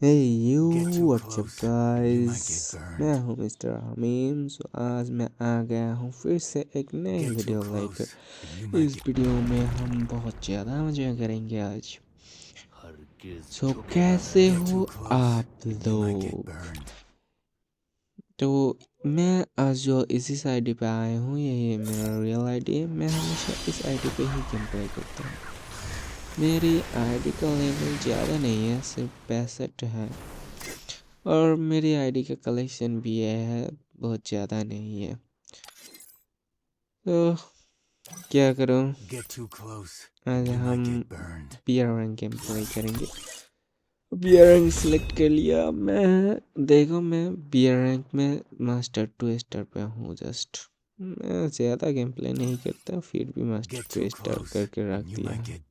Hey you, what's up guys। मैं हूँ mister Hamim. आज मैं आ गया हूँ फिर से एक नई वीडियो लेकर। इस वीडियो में हम बहुत ज़्यादा मज़े करेंगे आज। कैसे हो आप लोग। तो मैं आज जो इसी आईडी पे आया हूँ, यही मेरा रियल आईडी है। मैं हमेशा इस आईडी पे ही गेम प्ले करता हूँ। मेरी आईडी का लेवल ज़्यादा नहीं है, सिर्फ 65 है। और मेरी आईडी का कलेक्शन भी है, बहुत ज़्यादा नहीं है। तो क्या करूँ, आज हम बियर रैंक गेम प्ले करेंगे। बियर रैंक सिलेक्ट कर लिया। मैं देखो, मैं बियर रैंक में मास्टर 2 स्टार पे हूँ जस्ट। मैं ज़्यादा गेम प्ले नहीं करता, फिर भी मास्टर 2 स्टार करके रख दिया है।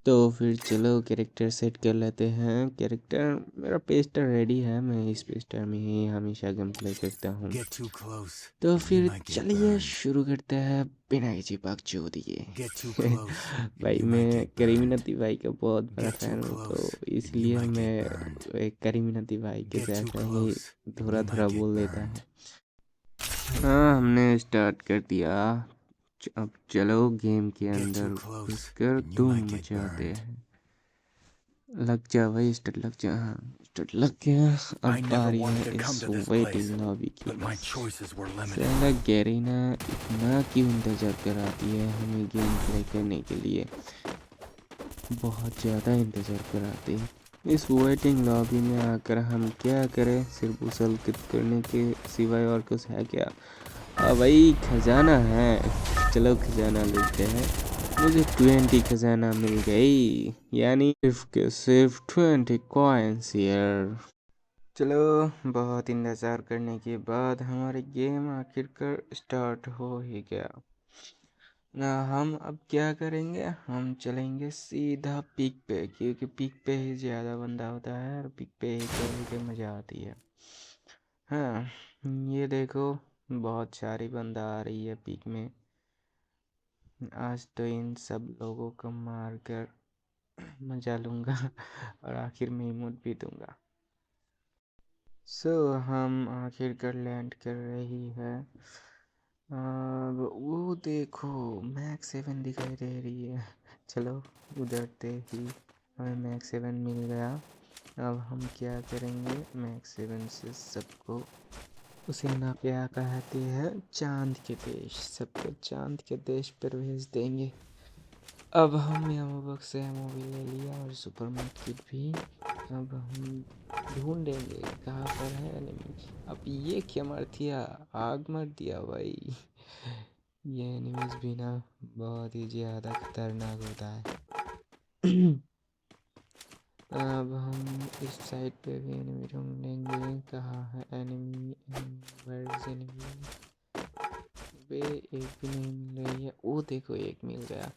तो फिर चलो कैरेक्टर सेट कर लेते हैं। कैरेक्टर मेरा पेस्टर रेडी है, मैं इस पेस्टर में ही हमेशा गेम प्ले करता हूँ। तो फिर चलिए शुरू करते हैं बिना किसी बकचोद दिए। भाई मैं करीमिनती भाई का बहुत बड़ा फैन हूँ, तो इसलिए मैं करीमिनती भाई के जैसा ही थोड़ा थोड़ा बोल देता है। हाँ, हमने स्टार्ट कर दिया। अब चलो गेम के अंदर घुसकर धूम मचाते हैं। लग जा भाई, स्टार्ट लग जा। हाँ, स्टार्ट लग गया। अब बारी है इस वेटिंग लॉबी की। साला गैरीना इतना क्यों इंतज़ार कराती है हमें गेम प्ले करने के लिए, बहुत ज़्यादा इंतज़ार कराती है। इस वेटिंग लॉबी में आकर हम क्या करें, सिर्फ उछल-कूद करने के सिवाय और कुछ है क्या। भाई खजाना है, चलो खजाना लेते हैं। मुझे 20 खजाना मिल गई, यानी सिर्फ के सिर्फ 20 कॉइन्स यार। चलो, बहुत इंतज़ार करने के बाद हमारी गेम आखिरकार स्टार्ट हो ही गया ना। हम अब क्या करेंगे, हम चलेंगे सीधा पीक पे, क्योंकि पीक पे ही ज़्यादा बंदा होता है और पीक पे ही खेलने के मज़ा आती है। हाँ, ये देखो, बहुत सारी बंदा आ रही है पीक में। आज तो इन सब लोगों को मार कर मजा लूँगा और आखिर में इमोट भी दूंगा। हम आखिरकार लैंड कर रही है। अब वो देखो, मैक्स 7 दिखाई दे रही है। चलो, उधरते ही हमें मैक्स 7 मिल गया। अब हम क्या करेंगे, मैक्स 7 से सबको उसे ना क्या कहते हैं, चांद के देश, सबको चांद के देश पर भेज देंगे। अब हम यहाँ बक्स से एमओ भी ले लिया और सुपर मैट किट भी। अब हम ढूंढेंगे कहाँ पर है एनिमी। अब ये क्या मार दिया, आग मार दिया भाई। ये एनिमीज भी ना बहुत ही ज़्यादा खतरनाक होता है। अब हम इस साइड पे भी एनिमी ढूंढेंगे, कहाँ है एनिमी, वेयर इज एनिमी। वे एक भी नहीं मिल रही है। वो देखो, एक मिल गया।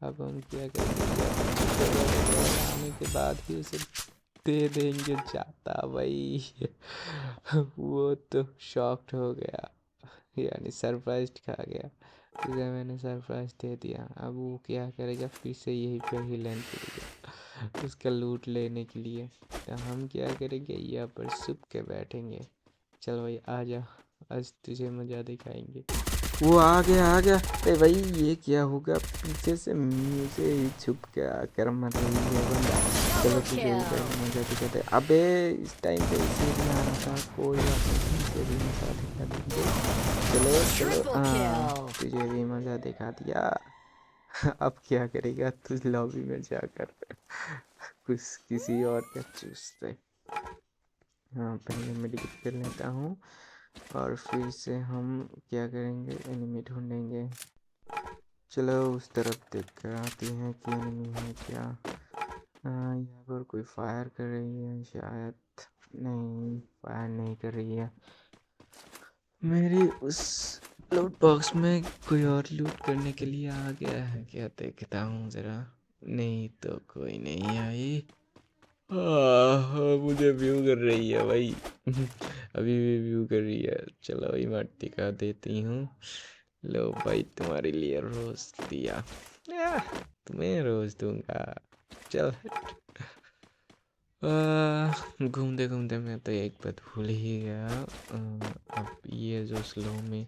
अब हम क्या करेंगे, आने के बाद ही उसे दे देंगे जाता भाई। वो तो शॉक्ड हो गया, यानी सरप्राइज खा गया। इसे मैंने सरप्राइज दे दिया। अब वो क्या करेगा, फिर से यही पे ही लैंड करेगा उसका लूट लेने के लिए। तो हम क्या करेंगे, यहाँ पर छुप के बैठेंगे। चल भाई आ जा, आज तुझे मजा दिखाएंगे। वो आ गया आ गया। अरे भाई ये क्या होगा, पीछे से मुझे ही छुप के आकर मर रही है बंदा। चलो तुझे इधर मजा दिखाते। अबे इस टाइम पे इसे भी आना था, कोई बात नहीं, इसे भी मजा दिखा देंगे। चलो चलो, हाँ तुझे भी मजा दिखा दिया। अब क्या करेगा तू लॉबी में जाकर, कुछ किसी और का चूसते। हाँ, पहले मेडिकेट कर लेता हूँ और फिर से हम क्या करेंगे, एनिमी ढूंढेंगे। चलो उस तरफ देख कर आते हैं कि एनिमी है क्या। यहाँ पर कोई फायर कर रही है शायद, नहीं फायर नहीं कर रही है। मेरी उस लूट बॉक्स में कोई और लूट करने के लिए आ गया है क्या, देखता हूँ ज़रा। नहीं तो कोई नहीं आई। मुझे व्यू कर रही है भाई। अभी भी व्यू कर रही है। चलो इमोट दिखा देती हूँ। लो भाई, तुम्हारे लिए रोज दिया। तुम्हें रोज दूंगा। चल घूमते घूमते मैं तो एक बात भूल ही गया। अब ये जो स्लो में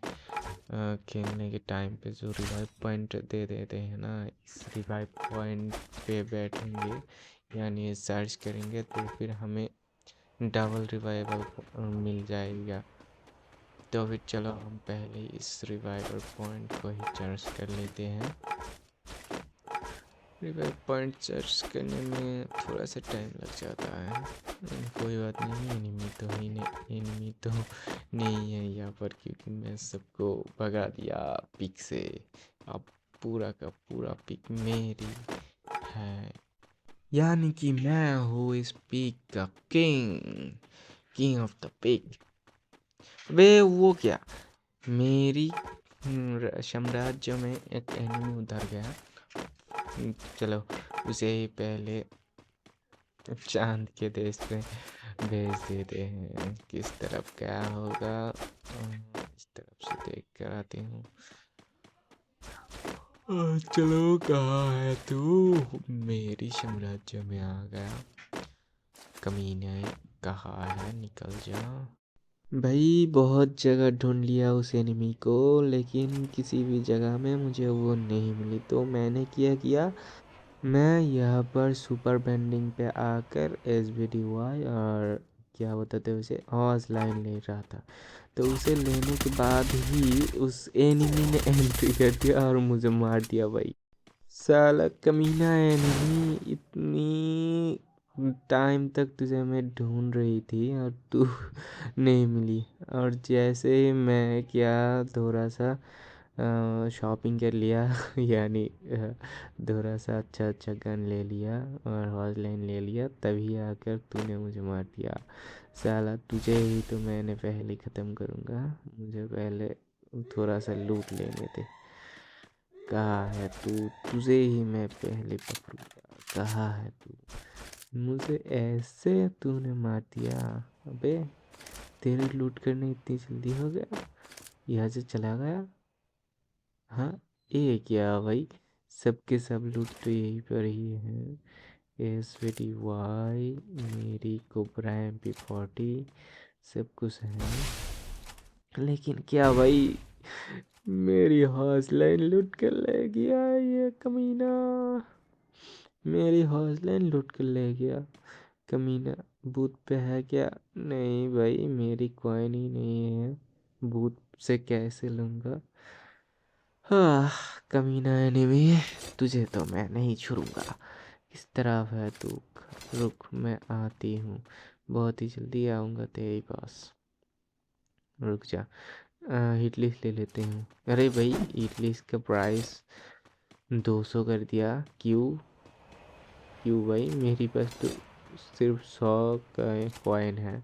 खेलने के टाइम पे जो रिवाइव पॉइंट दे देते हैं ना, इस रिवाइव पॉइंट पे बैठेंगे यानी सर्च करेंगे तो फिर हमें डबल रिवाइवल मिल जाएगा। तो फिर चलो हम पहले इस रिवाइवल पॉइंट को ही सर्च कर लेते हैं। रिवाइव पॉइंट सर्च करने में थोड़ा सा टाइम लग जाता है। कोई बात नहीं, एनिमी तो नहीं है यहाँ पर, क्योंकि मैं सबको भगा दिया पिक से। अब पूरा का पूरा पिक मेरी है, यानी कि मैं हूँ इस पिक का किंग ऑफ द पिक। वे वो क्या, मेरी साम्राज्य में एक एनिमी उधर गया। चलो उसे ही पहले चांद के देश पे भेज देते हैं। किस तरफ क्या होगा, इस तरफ से देख कर आती हूँ। चलो कहाँ है तू? मेरी साम्राज्य में आ गया कमीने, कहाँ है, निकल जा भाई। बहुत जगह ढूंढ लिया उस एनिमी को, लेकिन किसी भी जगह में मुझे वो नहीं मिली। तो मैंने किया मैं यहाँ पर सुपर बेंडिंग पे आकर SBDY और क्या बताते हैं उसे, हॉर्स लाइन ले रहा था। तो उसे लेने के बाद ही उस एनिमी ने एंट्री कर दिया और मुझे मार दिया भाई। साला कमीना एनिमी, इतनी टाइम तक तुझे मैं ढूंढ रही थी और तू नहीं मिली। और जैसे ही मैं क्या थोड़ा सा शॉपिंग कर लिया यानी थोड़ा सा अच्छा गन ले लिया और हॉर्स लाइन ले लिया, तभी आकर तूने मुझे मार दिया। साला तुझे ही तो मैंने पहले ख़त्म करूँगा, मुझे पहले थोड़ा सा लूट लेने दे। कहाँ है तू? तुझे ही मैं पहले पकड़ूंगा। कहाँ है तू? मुझे ऐसे तूने मार दिया। अबे तेरी लूट करने इतनी जल्दी हो गया, यहाँ से चला गया। हाँ ये क्या भाई, सबके सब लूट तो यहीं पर ही है। SBDY, मेरी कोबरा MP40 सब कुछ है, लेकिन क्या भाई, मेरी हॉर्स लाइन लूट कर ले गया ये कमीना। मेरी हॉर्स लाइन लूट कर ले गया कमीना। बूथ पे है क्या? नहीं भाई, मेरी कॉइन ही नहीं है, बूथ से कैसे लूँगा। हाँ कमीना एनिमी, तुझे तो मैं नहीं छोड़ूंगा। किस तरफ है तू? रुक मैं आती हूँ, बहुत ही जल्दी आऊँगा तेरे पास। रुक जा, हिट लिस्ट ले लेते हैं। अरे भाई हिट लिस्ट का प्राइस 200 कर दिया। क्यों भाई, मेरे पास तो सिर्फ 100 का कॉइन है।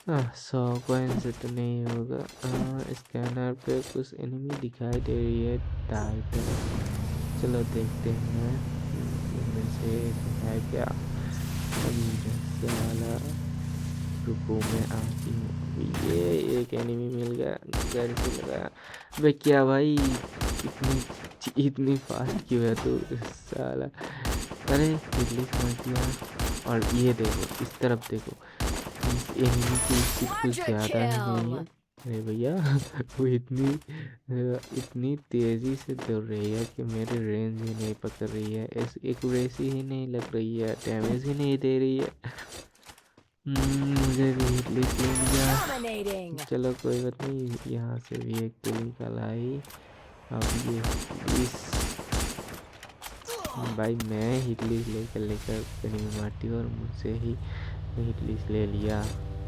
100 कॉइन से तो नहीं होगा। स्कैनर पे कुछ एनिमी दिखाई दे रही है दाएं तरफ, चलो देखते हैं इनमें से है क्या। साला रुको मैं आती हूँ। ये एक एनिमी मिल गया, घर से लगाया। वे क्या भाई, इतनी फास्ट क्यों है तू साला? अरे बिजली समझ दिया। और ये देखो इस तरफ देखो, इस एनिमी की स्पीड कुछ ज़्यादा ही नहीं है। अरे भैया वो इतनी तेज़ी से दौड़ रही है कि मेरे रेंज ही नहीं पकड़ रही है, एक्यूरेसी ही नहीं लग रही है, डैमेज ही नहीं दे रही है। मुझे भी हिट लिस्ट ले लिया। चलो कोई बात नहीं, यहाँ से भी एक किल निकल आई। अब ये इस भाई मैं हिट लिस्ट लेकर कहीं मारती हूँ और मुझसे ही हिट लिस्ट ले लिया।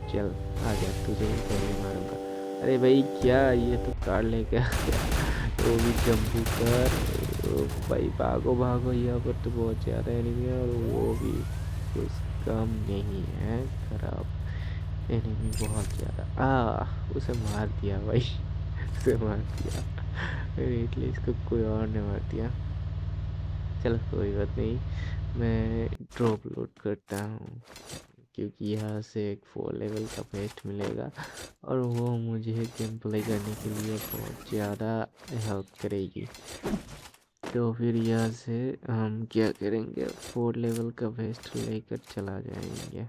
चल आ जा, तुझे ही पहले मारूंगा। अरे भाई क्या, ये तो कार लेके आ गया, वो भी जंपू कर। ओ भाई भागो भागो, यहाँ पर तो बहुत ज़्यादा एनिमी है और वो भी कुछ कम नहीं है खराब। एनिमी बहुत ज़्यादा। उसे मार दिया भाई उसे मार दिया, एटलीस्ट इसको कोई और ने मार दिया। चलो कोई बात नहीं, मैं ड्रॉप लोड करता हूँ, क्योंकि यहाँ से एक 4 लेवल का बेस्ट मिलेगा और वो मुझे गेम प्ले करने के लिए बहुत ज़्यादा हेल्प करेगी। तो फिर यहाँ से हम क्या करेंगे, 4 लेवल का वेस्ट लेकर चला जाएंगे।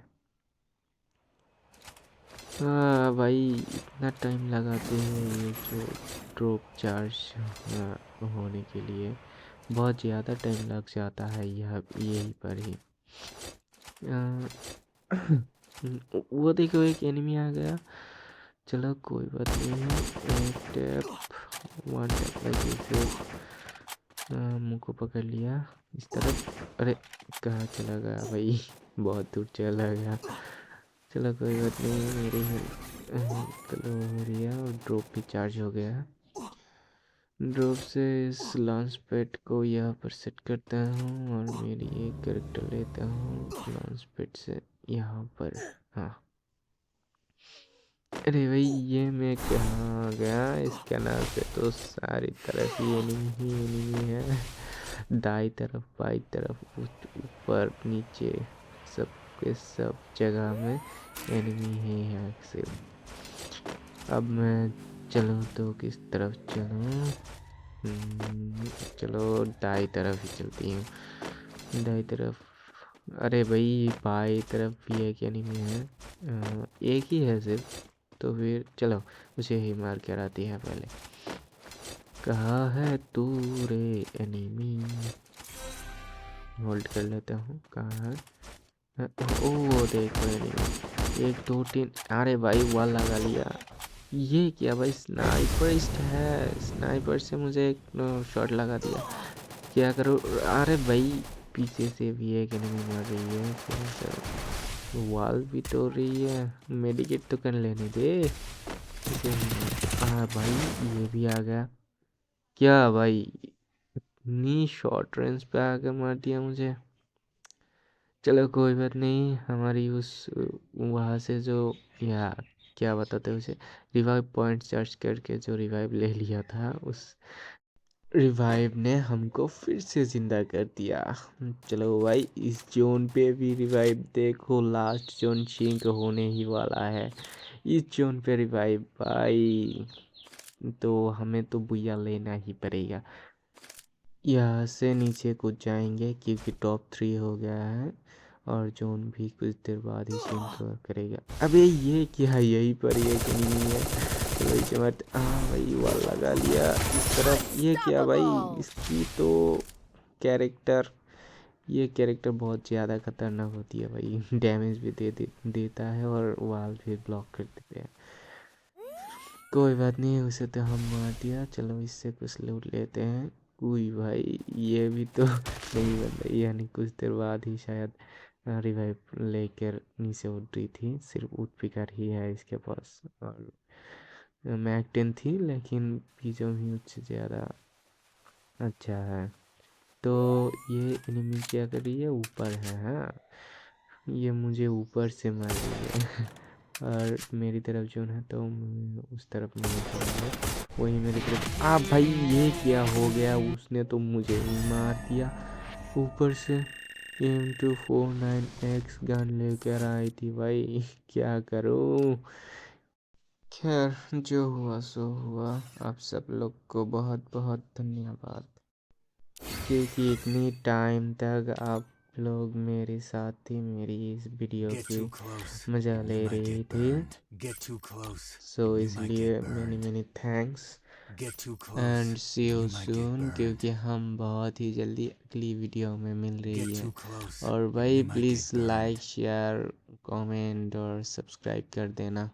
हाँ भाई, इतना टाइम लगाते हैं ये जो ड्रॉप चार्ज होने के लिए, बहुत ज़्यादा टाइम लग जाता है यह यहीं पर ही। वो देखो एक एनिमी आ गया। चलो कोई बात नहीं है, एक टैप 1 टैप लगे से मुँह को पकड़ लिया इस तरफ। अरे कहाँ चला गया भाई, बहुत दूर चला गया। चलो कोई बात नहीं, मेरी हेल्थ लो हो रही है और ड्रॉप भी चार्ज हो गया। ड्रॉप से इस लॉन्च पैड को यहाँ पर सेट करता हूँ और मेरी एक कैरेक्टर लेता हूँ लॉन्च पैड से यहाँ पर। हाँ अरे भाई, ये मैं कहाँ आ गया, इसके नाम से तो सारी तरफ ही एनिमी है। दाई तरफ बाई तरफ ऊपर नीचे सब के सब जगह में एनिमी है यहाँ से। अब मैं चलूँ तो किस तरफ चलूँ? चलो दाई तरफ ही चलती हूँ, दाई तरफ। अरे भाई बाई तरफ भी एक एनिमी है, एक ही है सिर्फ, तो फिर चलो उसे ही मार कर आती है पहले। कहाँ है तू रे एनिमी? होल्ड कर लेता हूँ, कहाँ है? ओ देखो एनिमी, 1 2 3। अरे भाई वॉल लगा लिया। ये क्या भाई, स्नाइपरिस्ट है, स्नाइपर से मुझे एक शॉट लगा दिया। क्या करूँ? अरे भाई पीछे से भी एक एनिमी मार रही है, वॉल भी तोड़ रही है। मेडिकेट तो कर लेने दे। हाँ भाई ये भी आ गया। क्या भाई, इतनी शॉर्ट रेंज पे आकर मार दिया मुझे। चलो कोई बात नहीं, हमारी उस वहाँ से जो, या क्या बताते हैं उसे, रिवाइव पॉइंट सर्च करके जो रिवाइव ले लिया था, उस रिवाइव ने हमको फिर से ज़िंदा कर दिया। चलो भाई, इस जोन पे भी रिवाइव देखो, लास्ट जोन सिंक होने ही वाला है। इस जोन पे रिवाइव भाई, तो हमें तो बुया लेना ही पड़ेगा। यहाँ से नीचे कूद जाएंगे क्योंकि टॉप 3 हो गया है और जोन भी कुछ देर बाद ही सिंक करेगा। अबे ये क्या है, यहीं पर ये नहीं है तो इसे मत। हाँ भाई वॉल लगा लिया इस तरफ। ये क्या भाई, इसकी तो कैरेक्टर, ये कैरेक्टर बहुत ज़्यादा खतरनाक होती है भाई, डैमेज भी देता है और वॉल भी ब्लॉक कर देते हैं। कोई बात नहीं, उसे तो हम मार दिया। चलो इससे कुछ लूट लेते हैं। कोई भाई ये भी तो नहीं बन रही, यानी कुछ देर बाद ही शायद रिवाइव लेकर नीचे उठ रही थी। सिर्फ उठ पिकर ही है इसके पास, और मैक 10 थी लेकिन बीजों ही उससे ज़्यादा अच्छा है। तो ये एनिमी क्या कर रही है, ऊपर है। हाँ ये मुझे ऊपर से मार रही है और मेरी तरफ जो है तो मैं उस तरफ नहीं जाऊँगा, वही मेरी तरफ। भाई ये क्या हो गया, उसने तो मुझे ही मार दिया ऊपर से। M249X गन लेकर आई थी भाई, क्या करूँ। खैर जो हुआ सो हुआ। आप सब लोग को बहुत बहुत धन्यवाद, क्योंकि इतनी टाइम तक आप लोग मेरे साथ ही मेरी इस वीडियो की मज़ा ले रही थी। सो इसलिए many thanks and see you soon, क्योंकि हम बहुत ही जल्दी अगली वीडियो में मिल रही है। और भाई प्लीज़ लाइक शेयर कमेंट और सब्सक्राइब कर देना।